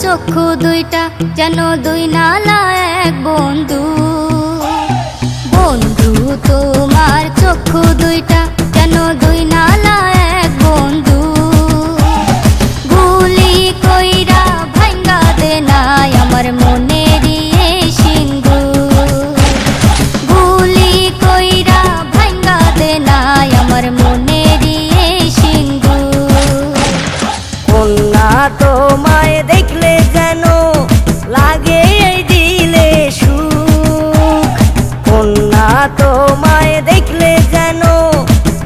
চক্ষু দুইটা যেন দুই নালা এক বন্ধু। বন্ধু তোমার চক্ষু দুইটা যেন দুই নালা এক বন্ধু। গুলি কইরা ভাঙ্গা দে নাই আমার মনেরই এই সিন্ধু। গুলি কইরা ভাঙ্গা দে নাই আমার মনেরই এই সিন্ধু। কন্যা তোমায় দেখলে যেন লাগে এই দিলে সুখ। কন্যা তোমায় দেখলে যেন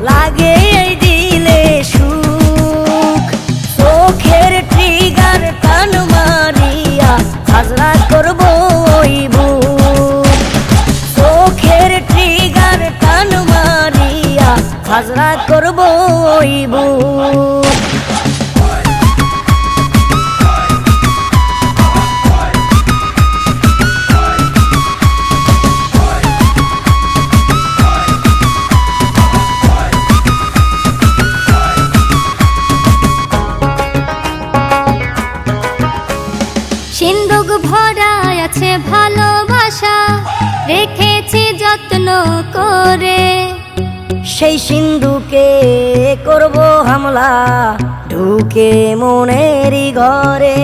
লাগে এই দিলে সুখ। চোখের ট্রিগার টান মারিয়া হাজরা করবো ওই বুক। চোখের ট্রিগার টান মারিয়া হাজরা করবো ওই বুক। সিন্ধুক ভরা আছে ভালোবাসা, রেখেছি যত্ন করে। সেই সিন্ধুকে করব হামলা ঢুকে মনেরই ঘরে।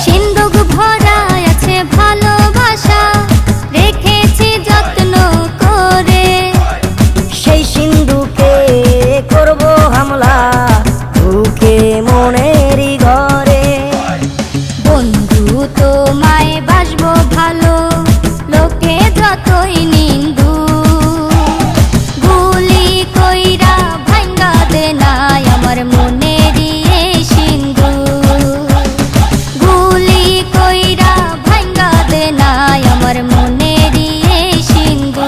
সিন্ধুক ভরা আছে ভালোবাসা, রেখেছি যত্ন করে। সেই সিন্ধুকে করব হামলা ঢুকে মনেরই ঘরে। বন্ধু তোমায় বাসবো ভালো, লোকে যতই নিন্দু। গুলি কইরা ভাঙ্গা দে নাই আমার মনেরই এই সিন্ধু। গুলি কইরা ভাঙ্গা দে নাই আমার মনেরই এই সিন্ধু।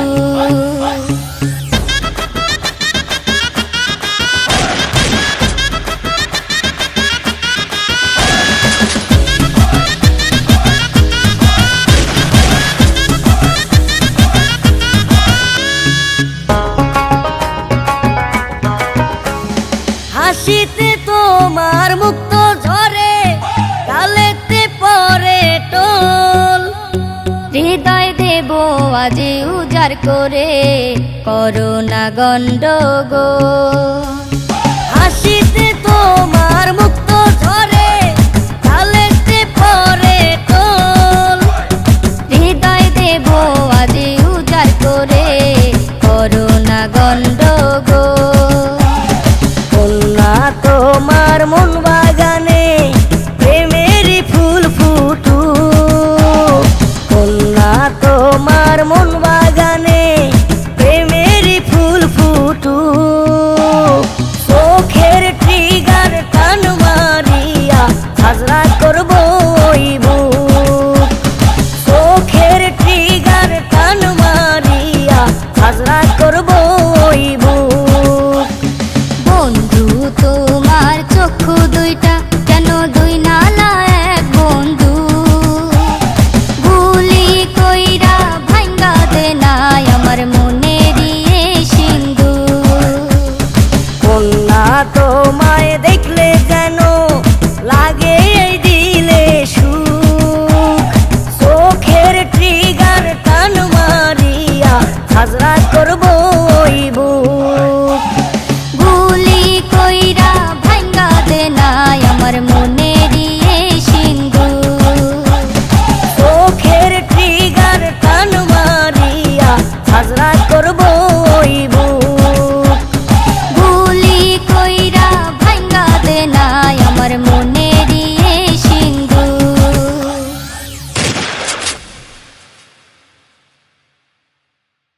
হাসিতে তোমার মুক্ত ঝরে, গালেতে পরে টোল। হৃদয় দেব আজি উজাড় করে, করোনা গন্ডগোল। হাসিতে তোমার মুক্ত ঝরে, গালেতে পরে টোল। হৃদয় দেব আজি উজাড় করে, করোনা গন্ডগোল। কন্যা তোমার মন বাগানে প্রেমেরই ফুল ফুটু। কন্যা তোমার মন বাগানে প্রেমেরই ফুল ফুটু। চোখের ট্রিগার টান মারিয়া হাজরা করবো ওই বুক। চোখের ট্রিগার টান মারিয়া হাজরা করবো